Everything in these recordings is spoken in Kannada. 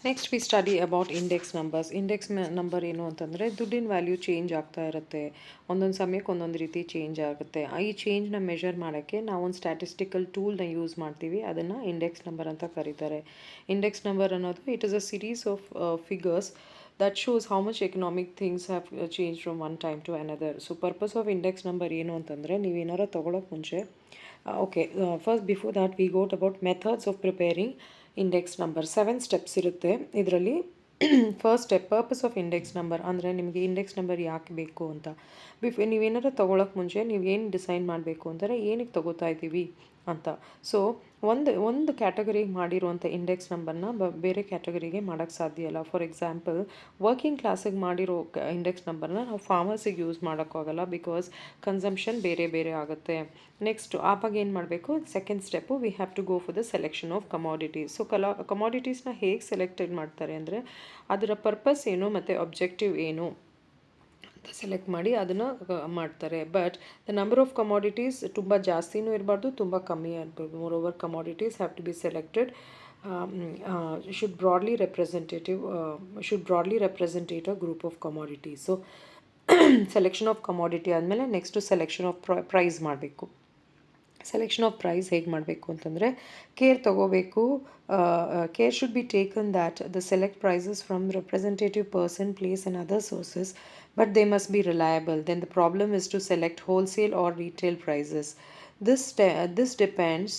Next we study about index numbers. Index number ಏನು ಅಂತಂದರೆ ದುಡ್ಡಿನ ವ್ಯಾಲ್ಯೂ ಚೇಂಜ್ ಆಗ್ತಾ ಇರುತ್ತೆ. ಒಂದೊಂದು ಸಮಯಕ್ಕೆ ಒಂದೊಂದು ರೀತಿ ಚೇಂಜ್ ಆಗುತ್ತೆ. ಈ ಚೇಂಜ್ನ ಮೆಷರ್ ಮಾಡೋಕ್ಕೆ ನಾವೊಂದು ಸ್ಟ್ಯಾಟಿಸ್ಟಿಕಲ್ ಟೂಲ್ನ ಯೂಸ್ ಮಾಡ್ತೀವಿ. ಅದನ್ನು ಇಂಡೆಕ್ಸ್ ನಂಬರ್ ಅಂತ ಕರೀತಾರೆ. ಇಂಡೆಕ್ಸ್ ನಂಬರ್ ಅನ್ನೋದು it is a series of figures that shows how much economic things have changed from one time to another. So purpose of index number ಏನು ಅಂತಂದರೆ ನೀವೇನಾರ ತೊಗೊಳಕ್ಕೆ ಮುಂಚೆ first before that we got about methods of preparing index number. 7 steps ಇರುತ್ತೆ ಇದರಲ್ಲಿ. First step purpose of index number ಅಂದರೆ ನಿಮಗೆ ಇಂಡೆಕ್ಸ್ ನಂಬರ್ ಯಾಕೆ ಬೇಕು ಅಂತ. ನೀವೇನಾರು ತೊಗೊಳಕ್ಕೆ ಮುಂಚೆ ನೀವು ಏನು ಡಿಸೈಡ್ ಮಾಡಬೇಕು ಅಂದರೆ ಏನಕ್ಕೆ ತೊಗೋತಾ ಇದ್ದೀವಿ ಅಂತ. ಸೊ ಒಂದು ಕ್ಯಾಟಗರಿಗೆ ಮಾಡಿರುವಂಥ ಇಂಡೆಕ್ಸ್ ನಂಬರ್ನ ಬೇರೆ ಕ್ಯಾಟಗರಿಗೆ ಮಾಡೋಕ್ಕೆ ಸಾಧ್ಯ ಇಲ್ಲ. ಫಾರ್ ಎಕ್ಸಾಂಪಲ್ ವರ್ಕಿಂಗ್ ಕ್ಲಾಸಿಗೆ ಮಾಡಿರೋ ಇಂಡೆಕ್ಸ್ ನಂಬರ್ನ ನಾವು ಫಾರ್ಮರ್ಸಿಗೆ ಯೂಸ್ ಮಾಡೋಕ್ಕಾಗಲ್ಲ, ಬಿಕಾಸ್ ಕನ್ಸಂಪ್ಷನ್ ಬೇರೆ ಬೇರೆ ಆಗುತ್ತೆ. ನೆಕ್ಸ್ಟ್ ಆವಾಗ ಏನು ಮಾಡಬೇಕು, second step we have to go for the selection of commodities. So ಕಮಾಡಿಟೀಸ್ನ ಹೇಗೆ ಸೆಲೆಕ್ಟೆಡ್ ಮಾಡ್ತಾರೆ ಅಂದರೆ ಅದರ ಪರ್ಪಸ್ ಏನು ಮತ್ತು ಅಬ್ಜೆಕ್ಟಿವ್ ಏನು ಅಂತ ಸೆಲೆಕ್ಟ್ ಮಾಡಿ ಅದನ್ನು ಮಾಡ್ತಾರೆ. But the number of commodities ತುಂಬ ಜಾಸ್ತಿನೂ ಇರಬಾರ್ದು, ತುಂಬ ಕಮ್ಮಿ ಇರಬಾರ್ದು. More over commodities have to be selected should broadly represent a group of commodities. So selection of commodity ಆದಮೇಲೆ ನೆಕ್ಸ್ಟು ಸೆಲೆಕ್ಷನ್ ಆಫ್ ಪ್ರೈಸ್ ಮಾಡಬೇಕು. ಸೆಲೆಕ್ಷನ್ ಆಫ್ ಪ್ರೈಸ್ ಹೇಗೆ ಮಾಡಬೇಕು ಅಂತಂದರೆ ಕೇರ್ ತೊಗೋಬೇಕು. Care should be taken that the select prices from representative person, place and other sources, but they must be reliable. Then the problem is to select wholesale or retail prices. This depends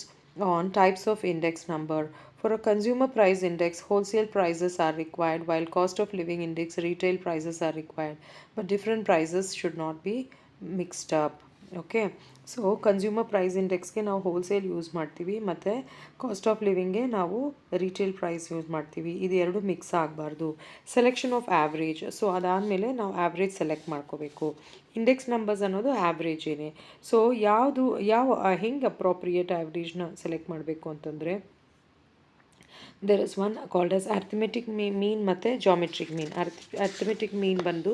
on types of index number. For a consumer price index, wholesale prices are required, while cost of living index, retail prices are required. But different prices should not be mixed up. Okay, so consumer price ಇಂಡೆಕ್ಸ್ಗೆ ನಾವು ಹೋಲ್ಸೇಲ್ ಯೂಸ್ ಮಾಡ್ತೀವಿ ಮತ್ತು ಕಾಸ್ಟ್ ಆಫ್ ಲಿವಿಂಗ್ಗೆ ನಾವು ರಿಟೇಲ್ ಪ್ರೈಸ್ ಯೂಸ್ ಮಾಡ್ತೀವಿ. ಇದು ಎರಡು ಮಿಕ್ಸ್ ಆಗಬಾರ್ದು. Selection of average. ಸೊ ಅದಾದಮೇಲೆ ನಾವು ಆ್ಯಾವ್ರೇಜ್ ಸೆಲೆಕ್ಟ್ ಮಾಡ್ಕೋಬೇಕು. ಇಂಡೆಕ್ಸ್ ನಂಬರ್ಸ್ ಅನ್ನೋದು ಆ್ಯಾವ್ರೇಜ್ ಏನೇ. ಸೊ ಹೆಂಗೆ ಅಪ್ರೋಪ್ರಿಯೇಟ್ ಆ್ಯಾವ್ರೇಜ್ನ ಸೆಲೆಕ್ಟ್ ಮಾಡಬೇಕು ಅಂತಂದರೆ there is one called as arithmetic mean ಮತ್ತು geometric mean. Arithmetic mean ಬಂದು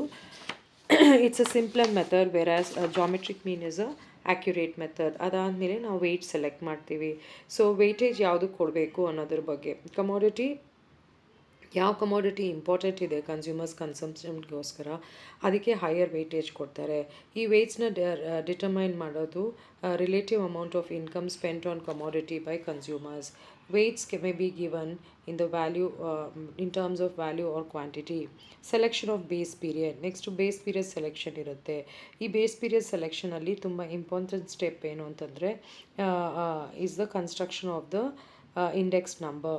it's a simpler method, whereas geometric mean is a accurate method. ಅದಾದಮೇಲೆ ನಾವು ವೆಯ್ಟ್ ಸೆಲೆಕ್ಟ್ ಮಾಡ್ತೀವಿ. ಸೊ ವೆಯ್ಟೇಜ್ ಯಾವುದು ಕೊಡಬೇಕು ಅನ್ನೋದ್ರ ಬಗ್ಗೆ. ಯಾವ ಕಮೋಡಿಟಿ ಇಂಪಾರ್ಟೆಂಟ್ ಇದೆ ಕನ್ಸ್ಯೂಮರ್ಸ್ ಕನ್ಸಂಪ್ಷನ್ಗೋಸ್ಕರ ಅದಕ್ಕೆ ಹೈಯರ್ ವೆಯ್ಟೇಜ್ ಕೊಡ್ತಾರೆ. ಈ ವೆಯ್ಟ್ಸ್ನ ಡಿಟರ್ಮೈನ್ ಮಾಡೋದು relative amount of income spent on commodity by consumers. Weights may be given in the value in terms of value or quantity. Selection of base period. Next base period selection ಇರುತ್ತೆ. ಈ ಬೇಸ್ ಪೀರಿಯಡ್ ಸೆಲೆಕ್ಷನಲ್ಲಿ ತುಂಬ ಇಂಪಾರ್ಟೆಂಟ್ ಸ್ಟೆಪ್ ಏನು ಅಂತಂದರೆ is the construction of the index number.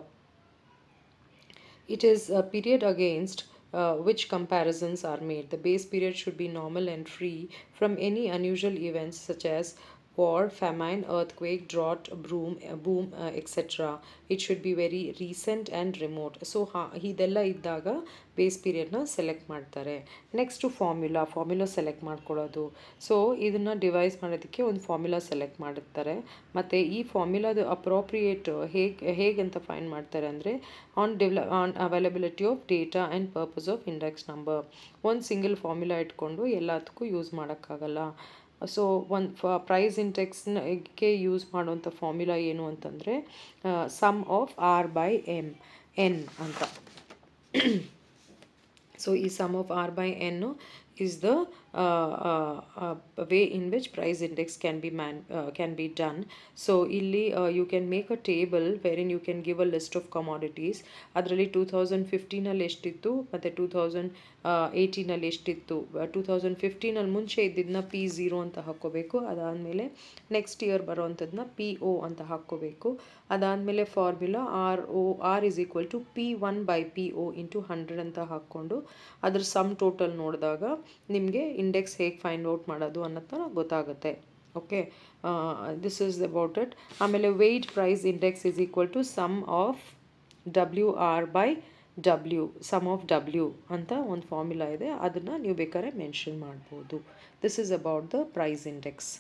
It is a period against which comparisons are made. The base period should be normal and free from any unusual events such as war, famine, earthquake, drought, boom, etc. It should be very recent and remote. So ಇದೆಲ್ಲ ಇದ್ದಾಗ ಬೇಸ್ ಪೀರಿಯಡ್ನ ಸೆಲೆಕ್ಟ್ ಮಾಡ್ತಾರೆ. ನೆಕ್ಸ್ಟು ಫಾರ್ಮ್ಯುಲಾ ಸೆಲೆಕ್ಟ್ ಮಾಡ್ಕೊಳ್ಳೋದು. ಸೊ ಇದನ್ನು ಡಿವೈಸ್ ಮಾಡೋದಕ್ಕೆ ಒಂದು ಫಾರ್ಮ್ಯುಲಾ ಸೆಲೆಕ್ಟ್ ಮಾಡುತ್ತಾರೆ. ಮತ್ತು ಈ ಫಾರ್ಮ್ಯುಲಾದ ಅಪ್ರೋಪ್ರಿಯೇಟ್ ಹೇಗಂತ ಫೈಂಡ್ ಮಾಡ್ತಾರೆ ಅಂದರೆ on availability of data and purpose of index number. ಒಂದು ಸಿಂಗಲ್ ಫಾರ್ಮ್ಯುಲಾ ಇಟ್ಕೊಂಡು ಎಲ್ಲದಕ್ಕೂ ಯೂಸ್ ಮಾಡೋಕ್ಕಾಗಲ್ಲ. ಸೊ ಒಂದು ಪ್ರೈಸ್ ಇಂಡೆಕ್ಸ್ಗೆ ಯೂಸ್ ಮಾಡುವಂಥ ಫಾರ್ಮ್ಯುಲಾ ಏನು ಅಂತಂದರೆ sum of R by N ಅಂತ. ಸೊ ಈ ಸಮ್ ಆಫ್ ಆರ್ ಬೈ ಎನ್ನು is the way in which price index can be done. So illi you can make a table wherein you can give a list of commodities. ಅದರಲ್ಲಿ 2015 ಅಲ್ಲಿ ಎಷ್ಟಿತ್ತು ಮತ್ತು 2018 ಅಲ್ಲಿ ಎಷ್ಟಿತ್ತು. 2015 ಅಲ್ಲಿ ಮುಂಚೆ ಇದ್ದಿದ್ದನ್ನ P0 ಅಂತ ಹಾಕ್ಕೋಬೇಕು. ಅದಾದಮೇಲೆ ನೆಕ್ಸ್ಟ್ ಇಯರ್ ಬರೋವಂಥದ್ದನ್ನ PO ಅಂತ ಹಾಕ್ಕೋಬೇಕು. ಅದಾದಮೇಲೆ formula R is equal to P1/PO into 100 ಅಂತ ಹಾಕ್ಕೊಂಡು ಅದ್ರ ಸಮ್ ಟೋಟಲ್ ನೋಡಿದಾಗ ನಿಮಗೆ ಇಂಡೆಕ್ಸ್ ಹೇಗೆ ಫೈಂಡ್ ಔಟ್ ಮಾಡೋದು ಅನ್ನೋದು ಗೊತ್ತಾಗುತ್ತೆ. Okay, this is about it. ಆಮೇಲೆ weight price index is equal to sum of WR/W, sum of W ಅಂತ ಒಂದು ಫಾರ್ಮ್ಯುಲಾ ಇದೆ. ಅದನ್ನು ನೀವು ಬೇಕಾದ್ರೆ ಮೆನ್ಷನ್ ಮಾಡ್ಬೋದು. This is about the price index.